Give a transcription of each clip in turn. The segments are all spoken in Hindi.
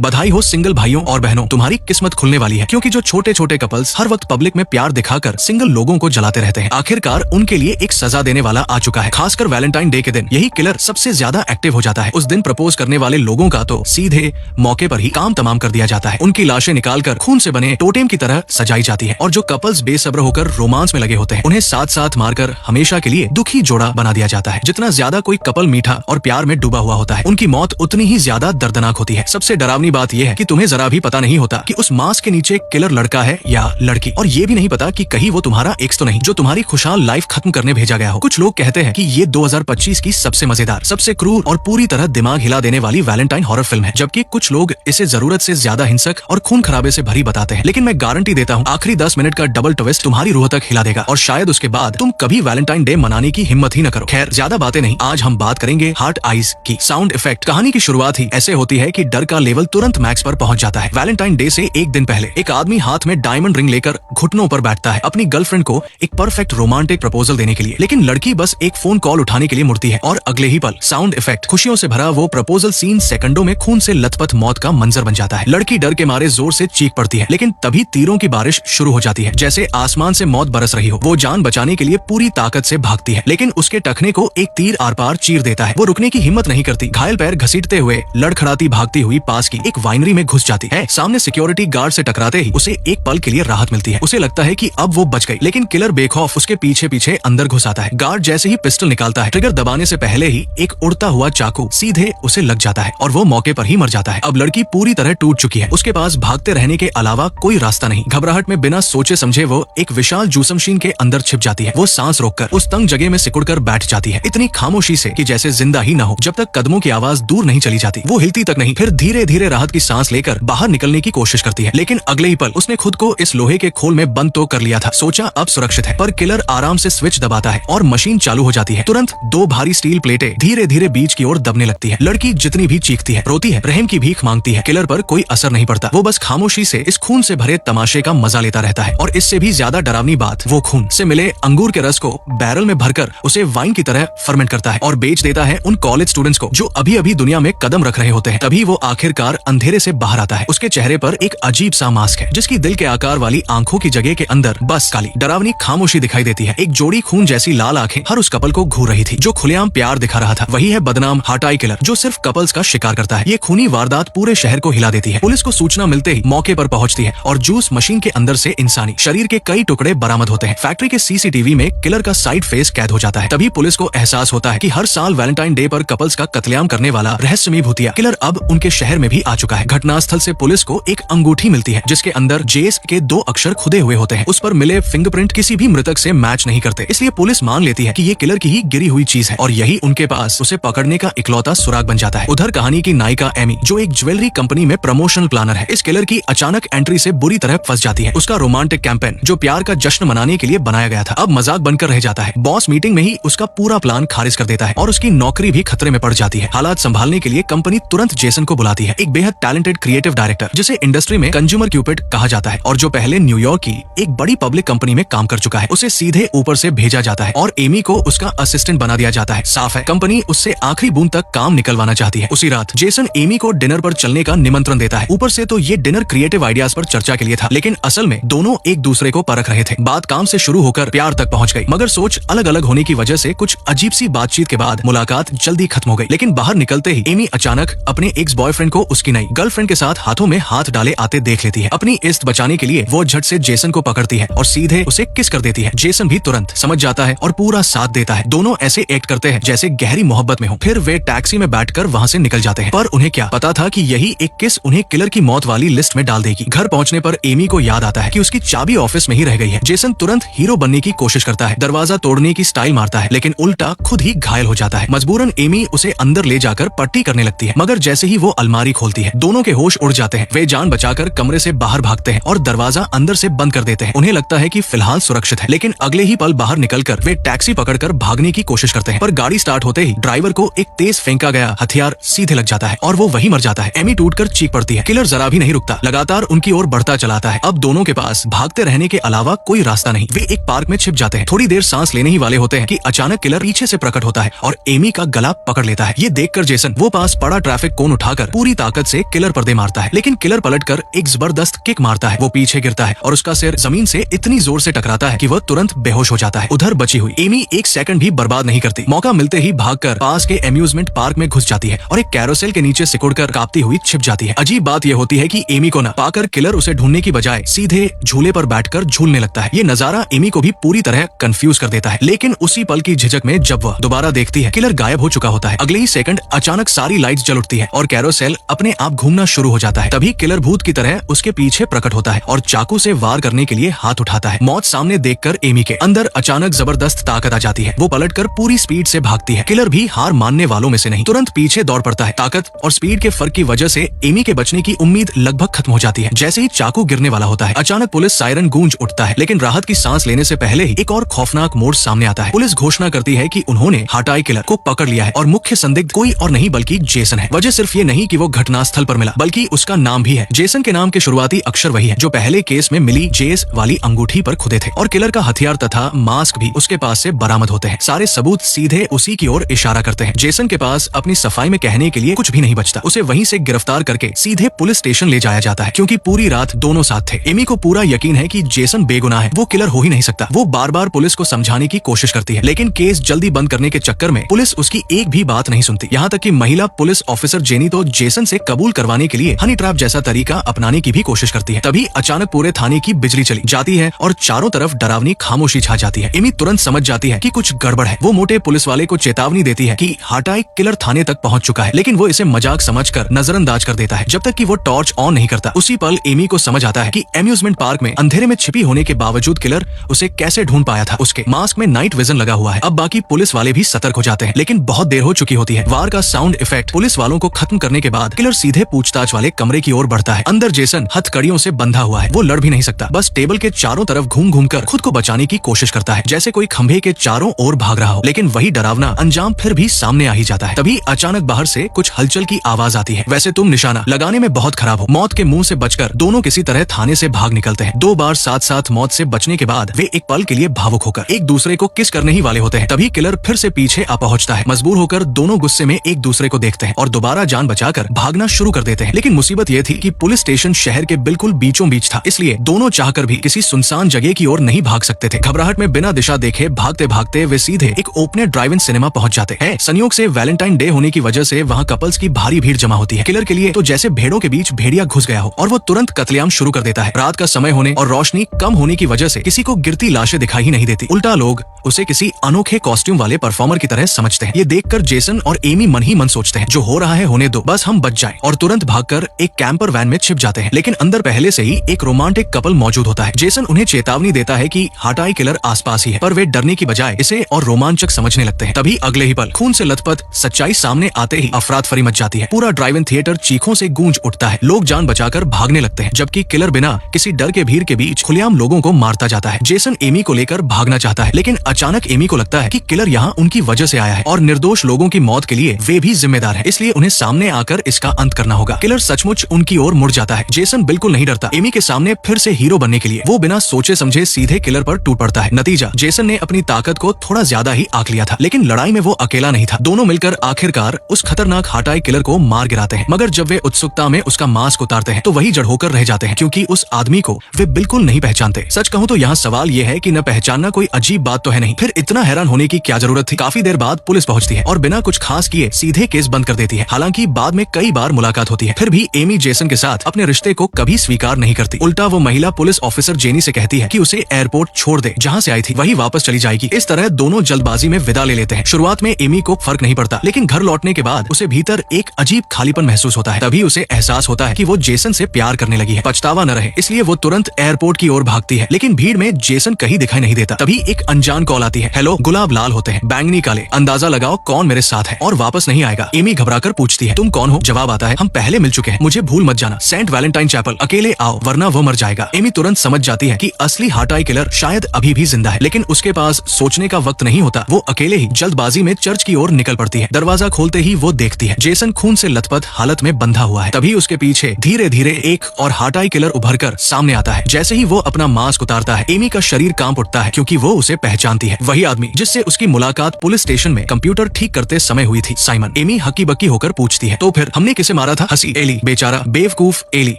बधाई हो सिंगल भाइयों और बहनों, तुम्हारी किस्मत खुलने वाली है, क्योंकि जो छोटे छोटे कपल्स हर वक्त पब्लिक में प्यार दिखाकर सिंगल लोगों को जलाते रहते हैं, आखिरकार उनके लिए एक सजा देने वाला आ चुका है। खासकर वैलेंटाइन डे के दिन यही किलर सबसे ज्यादा एक्टिव हो जाता है। उस दिन प्रपोज करने वाले लोगों का तो सीधे मौके पर ही काम तमाम कर दिया जाता है। उनकी लाशें निकालकर खून से बने टोटेम की तरह सजाई जाती है और जो कपल्स बेसब्र होकर रोमांस में लगे होते हैं उन्हें साथ साथ मारकर हमेशा के लिए दुखी जोड़ा बना दिया जाता है। जितना ज्यादा कोई कपल मीठा और प्यार में डूबा हुआ होता है, उनकी मौत उतनी ही ज्यादा दर्दनाक होती है। सबसे डरावनी बात यह है कि तुम्हें जरा भी पता नहीं होता कि उस मास्क के नीचे किलर लड़का है या लड़की, और ये भी नहीं पता कि कहीं वो तुम्हारा एक्स तो नहीं जो तुम्हारी खुशहाल लाइफ खत्म करने भेजा गया हो। कुछ लोग कहते हैं कि ये 2025 की सबसे मजेदार, सबसे क्रूर और पूरी तरह दिमाग हिला देने वाली वैलेंटाइन हॉरर फिल्म है, जबकि कुछ लोग इसे जरूरत से ज्यादा हिंसक और खून खराबे से भरी बताते हैं। लेकिन मैं गारंटी देता हूँ आखिरी 10 मिनट का डबल ट्विस्ट तुम्हारी रूह तक हिला देगा और शायद उसके बाद तुम कभी वैलेंटाइन डे मनाने की हिम्मत ही न करो। खैर ज्यादा बातें नहीं, आज हम बात करेंगे हार्ट आइज की। Sound effect. कहानी की शुरुआत ही ऐसे होती है कि डर का लेवल तुरंत मैक्स पर पहुंच जाता है। वैलेंटाइन डे से एक दिन पहले एक आदमी हाथ में डायमंड रिंग लेकर घुटनों पर बैठता है अपनी गर्लफ्रेंड को एक परफेक्ट रोमांटिक प्रपोजल देने के लिए, लेकिन लड़की बस एक फोन कॉल उठाने के लिए मुड़ती है और अगले ही पल साउंड इफेक्ट। खुशियों से भरा वो प्रपोजल सीन सेकंडों में खून से लथपथ मौत का मंजर बन जाता है। लड़की डर के मारे जोर से चीख पड़ती है, लेकिन तभी तीरों की बारिश शुरू हो जाती है, जैसे आसमान से मौत बरस रही हो। वो जान बचाने के लिए पूरी ताकत से भागती है, लेकिन उसके टखने को एक तीर आर पार चीर देता है। वो रुकने की हिम्मत नहीं करती, घायल पैर घसीटते हुए लड़खड़ाती भागती हुई पास की एक वाइनरी में घुस जाती है। सामने सिक्योरिटी गार्ड से टकराते ही उसे एक पल के लिए राहत मिलती है। उसे लगता है कि अब वो बच गई, लेकिन किलर बेखौफ उसके पीछे पीछे अंदर घुस आता है। गार्ड जैसे ही पिस्टल निकालता है, ट्रिगर दबाने से पहले ही एक उड़ता हुआ चाकू सीधे उसे लग जाता है और वो मौके पर ही मर जाता है। अब लड़की पूरी तरह टूट चुकी है, उसके पास भागते रहने के अलावा कोई रास्ता नहीं। घबराहट में बिना सोचे समझे वो एक विशाल जूस मशीन के अंदर छिप जाती है। वो सांस रोककर उस तंग जगह में सिकुड़कर बैठ जाती है, इतनी खामोशी से कि जैसे जिंदा ही न हो। जब तक कदमों की आवाज दूर नहीं चली जाती वो हिलती तक नहीं। फिर धीरे धीरे राहत की सांस लेकर बाहर निकलने की कोशिश करती है, लेकिन अगले ही पल उसने खुद को इस लोहे के खोल में बंद तो कर लिया था। सोचा अब सुरक्षित है, पर किलर आराम से स्विच दबाता है और मशीन चालू हो जाती है। तुरंत दो भारी स्टील प्लेटें धीरे धीरे बीच की ओर दबने लगती है। लड़की जितनी भी चीखती है, रोती है, रहम की भीख मांगती है, किलर पर कोई असर नहीं पड़ता। वो बस खामोशी से इस खून से भरे तमाशे का मजा लेता रहता है। और इससे भी ज्यादा डरावनी बात, वो खून से मिले अंगूर के रस को बैरल में भरकर उसे वाइन की तरह फर्मेंट करता है और बेच देता है उन कॉलेज स्टूडेंट्स को जो अभी अभी दुनिया में कदम रख रहे होते हैं। तभी वो आखिरकार अंधेरे से बाहर आता है। उसके चेहरे पर एक अजीब सा मास्क है, जिसकी दिल के आकार वाली आंखों की जगह के अंदर बस काली डरावनी खामोशी दिखाई देती है। एक जोड़ी खून जैसी लाल आंखें हर उस कपल को घूर रही थी जो खुलेआम प्यार दिखा रहा था। वही है बदनाम हार्ट आई किलर, जो सिर्फ कपल्स का शिकार करता है। ये खूनी वारदात पूरे शहर को हिला देती है। पुलिस को सूचना मिलते ही मौके पर पहुंचती है और जूस मशीन के अंदर से इंसानी शरीर के कई टुकड़े बरामद होते हैं। फैक्ट्री के सीसीटीवी में किलर का साइड फेस कैद हो जाता है। तभी पुलिस को एहसास होता है कि हर साल वैलेंटाइन डे पर कपल्स का कत्लेआम करने वाला रहस्यमयी भूतिया किलर अब उनके शहर में भी आ चुका है। घटनास्थल से पुलिस को एक अंगूठी मिलती है, जिसके अंदर जेस के 2 अक्षर खुदे हुए होते हैं। उस पर मिले फिंगरप्रिंट किसी भी मृतक से मैच नहीं करते, इसलिए पुलिस मान लेती है कि ये किलर की ही गिरी हुई चीज है और यही उनके पास उसे पकड़ने का इकलौता सुराग बन जाता है। उधर कहानी की नायिका एमी, जो एक ज्वेलरी कंपनी में प्रमोशनल प्लानर है, इस किलर की अचानक एंट्री से बुरी तरह फंस जाती है। उसका रोमांटिक कैंपेन, जो प्यार का जश्न मनाने के लिए बनाया गया था, अब मजाक बनकर रह जाता है। बॉस मीटिंग में ही उसका पूरा प्लान खारिज कर देता है और उसकी नौकरी भी खतरे में पड़ जाती है। हालात संभालने के लिए कंपनी तुरंत जेसन को बुलाती है, एक बेहद टैलेंटेड क्रिएटिव डायरेक्टर जिसे इंडस्ट्री में कंज्यूमर क्यूपिड कहा जाता है और जो पहले न्यूयॉर्क की एक बड़ी पब्लिक कंपनी में काम कर चुका है। उसे सीधे ऊपर से भेजा जाता है और एमी को उसका असिस्टेंट बना दिया जाता है। साफ है कंपनी उससे आखिरी बूंद तक काम निकलवाना चाहती है। उसी रात जेसन एमी को डिनर पर चलने का निमंत्रण देता है। ऊपर से तो ये डिनर क्रिएटिव आइडियाज पर चर्चा के लिए था, लेकिन असल में दोनों एक दूसरे को परख रहे थे। बात काम से शुरू होकर प्यार तक पहुंच गई, मगर सोच अलग अलग होने की वजह से कुछ अजीब सी बातचीत के बाद मुलाकात जल्दी खत्म हो गई। लेकिन बाहर निकलते ही एमी अचानक अपने एक्स बॉयफ्रेंड को उसकी नई गर्लफ्रेंड के साथ हाथों में हाथ डाले आते देख लेती है। अपनी इज्जत बचाने के लिए वो झट से जेसन को पकड़ती है और सीधे उसे किस कर देती है। जेसन भी तुरंत समझ जाता है और पूरा साथ देता है। दोनों ऐसे एक्ट करते हैं जैसे गहरी मोहब्बत में हो। फिर वे टैक्सी में बैठकर वहां से निकल जाते हैं, पर उन्हें क्या पता था कि यही एक किस उन्हें किलर की मौत वाली लिस्ट में डाल देगी। घर पहुंचने पर एमी को याद आता है कि उसकी चाबी ऑफिस में ही रह गई है। जेसन तुरंत हीरो बनने की कोशिश करता है, दरवाजा तोड़ने की स्टाइल मारता है, लेकिन उल्टा खुद ही घायल हो जाता है। मजबूरन एमी उसे अंदर ले जाकर पट्टी करने लगती है, मगर जैसे ही वो अलमारी खोलती है दोनों के होश उड़ जाते हैं। वे जान बचाकर कमरे से बाहर भागते हैं और दरवाजा अंदर से बंद कर देते हैं। उन्हें लगता है कि फिलहाल सुरक्षित है, लेकिन अगले ही पल बाहर निकलकर वे टैक्सी पकड़कर भागने की कोशिश करते हैं, पर गाड़ी स्टार्ट होते ही ड्राइवर को एक तेज फेंका गया हथियार सीधे लग जाता है और वो वहीं मर जाता है। एमी टूटकर चीख पड़ती है। किलर जरा भी नहीं रुकता, लगातार उनकी ओर बढ़ता चलाता है। अब दोनों के पास भागते रहने के अलावा कोई रास्ता नहीं। वे एक पार्क में छिप जाते हैं। थोड़ी देर सांस लेने ही वाले होते हैं कि अचानक किलर पीछे से प्रकट होता है और एमी का गला पकड़ लेता है। ये देखकर जेसन वो पास पड़ा ट्रैफिक कोन उठाकर पूरी ताकत से किलर पर दे मारता है, लेकिन किलर पलटकर एक जबरदस्त किक मारता है। वो पीछे गिरता है और उसका सिर जमीन से इतनी जोर से टकराता है कि वह तुरंत बेहोश हो जाता है। उधर बची हुई एमी एक सेकंड भी बर्बाद नहीं करती, मौका मिलते ही भागकर पास के एम्यूजमेंट पार्क में घुस जाती है और एक कैरोसेल के नीचे सिकुड़कर कांपती हुई छिप जाती है। अजीब बात यह होती है कि एमी को न पाकर किलर उसे ढूंढने की बजाय सीधे झूले पर बैठकर झूलने लगता है। ये नजारा एमी को भी पूरी तरह कंफ्यूज कर देता है, लेकिन उसी पल की झिझक में जब वह दोबारा देखती है, किलर गायब हो चुका होता है। अगले ही सेकंड अचानक सारी लाइट्स जल उठती है और कैरोसेल अपने आप घूमना शुरू हो जाता है। तभी किलर भूत की तरह उसके पीछे प्रकट होता है और चाकू से वार करने के लिए हाथ उठाता है। मौत सामने देखकर एमी के अंदर अचानक जबरदस्त ताकत आ जाती है। वो पलटकर पूरी स्पीड से भागती है। किलर भी हार मानने वालों में से नहीं, तुरंत पीछे दौड़ पड़ता है। ताकत और स्पीड के फर्क की वजह से एमी के बचने की उम्मीद लगभग खत्म हो जाती है। जैसे ही चाकू गिरने वाला होता है, अचानक पुलिस सायरन गूंज उठता है, लेकिन राहत की सांस लेने से पहले ही एक और खौफनाक मोड़ सामने आता है। पुलिस घोषणा करती है कि उन्होंने हटाई किलर को पकड़ लिया है और मुख्य संदिग्ध कोई और नहीं बल्कि जेसन है। वजह सिर्फ ये नहीं कि वो घटनास्थल पर मिला, बल्कि उसका नाम भी है। जेसन के नाम के शुरुआती अक्षर वही है जो पहले केस में मिली जेस वाली अंगूठी पर खुदे थे, और किलर का हथियार तथा मास्क भी उसके पास से बरामद होते हैं। सारे सबूत सीधे उसी की ओर इशारा करते हैं। जेसन के पास अपनी सफाई में कहने के लिए कुछ भी नहीं बचता। उसे वहीं से गिरफ्तार करके सीधे पुलिस स्टेशन ले जाया जाता है, क्योंकि पूरी रात दोनों साथ थे। एमी को पूरा यकीन है कि जेसन बेगुनाह है, वो किलर हो ही नहीं सकता। वो बार बार पुलिस को समझाने की कोशिश करती है, लेकिन केस जल्दी बंद करने के चक्कर में पुलिस उसकी एक भी बात नहीं सुनती। यहाँ तक कि महिला पुलिस ऑफिसर जेनी तो जेसन से कबूल करवाने के लिए हनी ट्रैप जैसा तरीका अपनाने की भी कोशिश करती है। तभी अचानक पूरे थाने की बिजली चली जाती है और चारों तरफ डरावनी खामोशी छा जाती है। एमी तुरंत समझ जाती है कि कुछ गड़बड़ है। वो मोटे पुलिस वाले को चेतावनी देती है कि हटाई किलर थाने तक पहुंच चुका है, लेकिन वो इसे मजाक समझकर नजरअंदाज कर देता है जब तक कि वो टॉर्च ऑन नहीं करता। उसी पल एमी को समझ आता है कि एम्यूजमेंट पार्क में अंधेरे में छिपी होने के बावजूद किलर उसे कैसे ढूंढ पाया था। उसके मास्क में नाइट विजन लगा हुआ है। अब बाकी पुलिस वाले भी सतर्क हो जाते हैं, लेकिन बहुत देर हो चुकी होती है। वार का साउंड इफेक्ट पुलिस वालों को खत्म करने के बाद किलर सीधे पूछताछ वाले कमरे की ओर बढ़ता है। अंदर जेसन हथकड़ियों से बंधा हुआ है। वो लड़ भी नहीं सकता, बस टेबल के चारों तरफ घूम घूम कर खुद को बचाने की कोशिश करता है, जैसे कोई खंभे के चारों ओर भाग रहा हो। लेकिन वही डरावना अंजाम फिर भी सामने आ ही जाता है। तभी अचानक बाहर से कुछ हलचल की आवाज आती है। वैसे तुम निशाना लगाने में बहुत खराब हो। मौत के मुंह से बचकर दोनों किसी तरह थाने से भाग निकलते हैं। 2 बार साथ साथ मौत से बचने के बाद वे एक पल के लिए भावुक होकर एक दूसरे को किस करने ही वाले होते हैं। तभी किलर फिर से पीछे आ पहुंचता है। मजबूर होकर दोनों गुस्से में एक दूसरे को देखते हैं और दोबारा जान बचाकर भागना शुरू कर देते हैं। लेकिन मुसीबत ये थी कि पुलिस स्टेशन शहर के बिल्कुल बीचों बीच था, इसलिए दोनों चाहकर भी किसी सुनसान जगह की ओर नहीं भाग सकते थे। घबराहट में बिना दिशा देखे भागते भागते वे सीधे एक ओपन ड्राइव इन सिनेमा पहुंच जाते हैं। संयोग से वैलेंटाइन डे होने की वजह से वहाँ कपल्स की भारी भीड़ जमा होती है। किलर के लिए तो जैसे भेड़ों के बीच भेड़िया घुस गया हो, और वो तुरंत कत्लेआम शुरू कर देता है। रात का समय होने और रोशनी कम होने की वजह से किसी को गिरती लाशें दिखाई ही नहीं देती। उल्टा लोग उसे किसी अनोखे कॉस्ट्यूम वाले परफॉर्मर की तरह समझते हैं। ये देखकर जेसन और एमी मन ही मन सोचते हैं, जो हो रहा है होने दो, बस हम बच जाएं, और तुरंत भागकर एक कैंपर वैन में छिप जाते हैं। लेकिन अंदर पहले से ही एक रोमांटिक कपल मौजूद होता है। जेसन उन्हें चेतावनी देता है कि हटाई किलर आसपास ही है, पर वे डरने की बजाय इसे और रोमांचक समझने लगते हैं। तभी अगले ही पल खून से लथपथ सच्चाई सामने आते ही अफरा तफरी मच जाती है। पूरा ड्राइव इन थिएटर चीखों से गूंज उठता है। लोग जान बचाकर भागने लगते हैं, जबकि किलर बिना किसी डर के भीड़ के बीच खुलेआम लोगों को मारता जाता है। जेसन एमी को लेकर भागना चाहता है, लेकिन अचानक एमी को लगता है कि किलर यहाँ उनकी वजह से आया है और निर्दोष लोगों की मौत के लिए वे भी जिम्मेदार है, इसलिए उन्हें सामने आकर इसका अंत करना होगा। किलर सचमुच उनकी ओर मुड़ जाता है। जेसन बिल्कुल नहीं डरता एमी के सामने फिर से हीरो बनने के लिए। वो बिना सोचे समझे सीधे किलर पर टूट पड़ता है। नतीजा, जेसन ने अपनी ताकत को थोड़ा ज्यादा ही आंक लिया था, लेकिन लड़ाई में वो अकेला नहीं था। दोनों मिलकर आखिरकार उस खतरनाक हटाई किलर को मार गिराते हैं। मगर जब वे उत्सुकता में उसका मास्क उतारते हैं तो वही जड़ होकर रह जाते हैं, क्योंकि उस आदमी को वे बिल्कुल नहीं पहचानते। सच कहूँ तो यहाँ सवाल ये है कि न पहचानना कोई अजीब बात तो है नहीं, फिर इतना हैरान होने की क्या जरूरत थी। काफी देर बाद पुलिस पहुंचती है और बिना कुछ खास किए सीधे केस बंद कर देती है। हालांकि बाद में कई बार मुलाकात होती है, फिर भी एमी जेसन के साथ अपने रिश्ते को कभी स्वीकार नहीं करती। उल्टा वो महिला पुलिस ऑफिसर जेनी से कहती है कि उसे एयरपोर्ट छोड़ दे, जहाँ से आई थी वही वापस चली जाएगी। इस तरह दोनों जल्दबाजी में विदा ले लेते हैं। शुरुआत में एमी को फर्क नहीं पड़ता, लेकिन घर लौटने के बाद उसे भीतर एक अजीब खालीपन महसूस होता है। तभी उसे एहसास होता है कि वो जेसन से प्यार करने लगी है। पछतावा न रहे इसलिए वो तुरंत एयरपोर्ट की ओर भागती है, लेकिन भीड़ में जेसन कहीं दिखाई नहीं देता। तभी एक अनजान कॉल आती है। हेलो, गुलाब लाल होते हैं, बैंगनी काले, अंदाजा लगाओ कौन मेरे साथ है और वापस नहीं आएगा। एमी घबराकर पूछती है, तुम कौन हो? जवाब आता है, हम पहले मिल चुके हैं, मुझे भूल मत जाना। सेंट वैलेंटाइन चैपल अकेले आओ वरना वो मर जाएगा। एमी तुरंत समझ जाती है कि असली हटाई किलर शायद अभी भी जिंदा है, लेकिन उसके पास सोचने का वक्त नहीं होता। वो अकेले ही जल्दबाजी में चर्च की ओर निकल पड़ती है। दरवाजा खोलते ही वो देखती है जेसन खून से लथपथ हालत में बंधा हुआ है। तभी उसके पीछे धीरे धीरे एक और हटाई किलर उभरकर सामने आता है। जैसे ही वो अपना मास्क उतारता है, एमी का शरीर कांप उठता है, क्योंकि वो उसे पहचानती है। वही आदमी जिससे उसकी मुलाकात पुलिस स्टेशन में कंप्यूटर ठीक करते समय हुई थी, साइमन। एमी हक्की बक्की होकर पूछती है, तो फिर हमने किसे मारा था? हंसी एली, बेचारा बेवकूफ एली।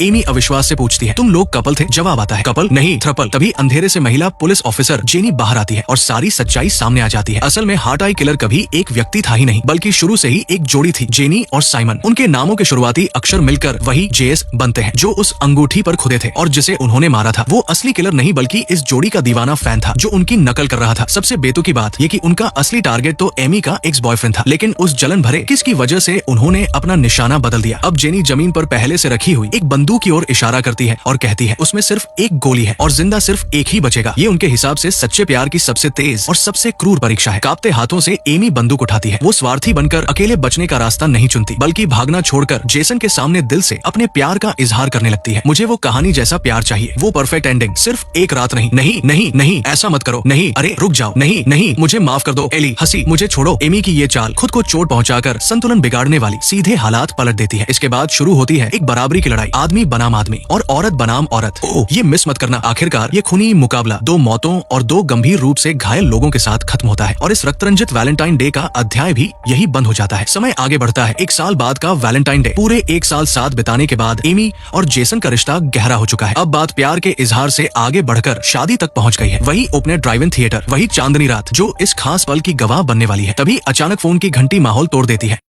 एमी अविश्वास से पूछती है, तुम लोग कपल थे? जवाब आता है, कपल नहीं, थ्रपल। तभी अंधेरे से महिला पुलिस ऑफिसर जेनी बाहर आती है और सारी सच्चाई सामने आ जाती है। असल में हार्ट आई किलर कभी एक व्यक्ति था ही नहीं, बल्कि शुरू से ही एक जोड़ी थी, जेनी और साइमन। उनके नामों के शुरुआती अक्षर मिलकर वही जेएस बनते हैं, जो उस अंगूठी पर खुदे थे और जिसे उन्होंने मारा था। वो असली किलर नहीं, बल्कि इस जोड़ी का दीवाना फैन था जो उनकी नकल कर रहा था। सबसे बेतुकी बात ये कि उनका असली टारगेट तो एमी का एक्स बॉयफ्रेंड था, लेकिन उस जलन भरे किसकी वजह से उन्होंने अपना निशाना बदल दिया। अब जेनी जमीन पर पहले से रखी हुई एक बंदूक की ओर इशारा करती है और कहती है, उसमें सिर्फ एक गोली है और जिंदा सिर्फ एक ही बचेगा। ये उनके हिसाब से सच्चे प्यार की सबसे तेज और सबसे क्रूर परीक्षा है। कांपते हाथों से एमी बंदूक उठाती है। वो स्वार्थी बनकर अकेले बचने का रास्ता नहीं चुनती, बल्कि भागना छोड़कर जेसन के सामने दिल से अपने प्यार का इजहार करने लगती है। मुझे वो कहानी जैसा प्यार चाहिए, वो परफेक्ट एंडिंग, सिर्फ एक रात नहीं। नहीं नहीं नहीं, ऐसा मत करो, नहीं, अरे रुक जाओ, नहीं नहीं, मुझे माफ कर दो एली, हंसी, मुझे छोड़ो। एमी की ये चाल खुद को चोट पहुंचाकर संतुलन बिगाड़ने वाली सीधे हालात पलट देती है। इसके बाद शुरू होती है एक बराबरी की लड़ाई, आदमी बनाम आदमी और औरत बनाम औरत। ओह, ये मिस मत करना। आखिरकार ये खूनी मुकाबला 2 मौतों और 2 गंभीर रूप से घायल लोगों के साथ खत्म होता है और इस रक्तरंजित वैलेंटाइन डे का अध्याय भी यही बंद हो जाता है। समय आगे बढ़ता है। 1 साल बाद का वैलेंटाइन डे। पूरे 1 साल साथ बिताने के बाद एमी और जेसन का रिश्ता गहरा हो चुका है। अब बात प्यार के इजहार से आगे बढ़कर शादी तक पहुंच गई है। वही ओपन ड्राइव इन थिएटर, वही चांदनी रात जो इस खास पल की गवाह बनने वाली है। तभी अचानक फोन की घंटी माहौल तोड़ देती है।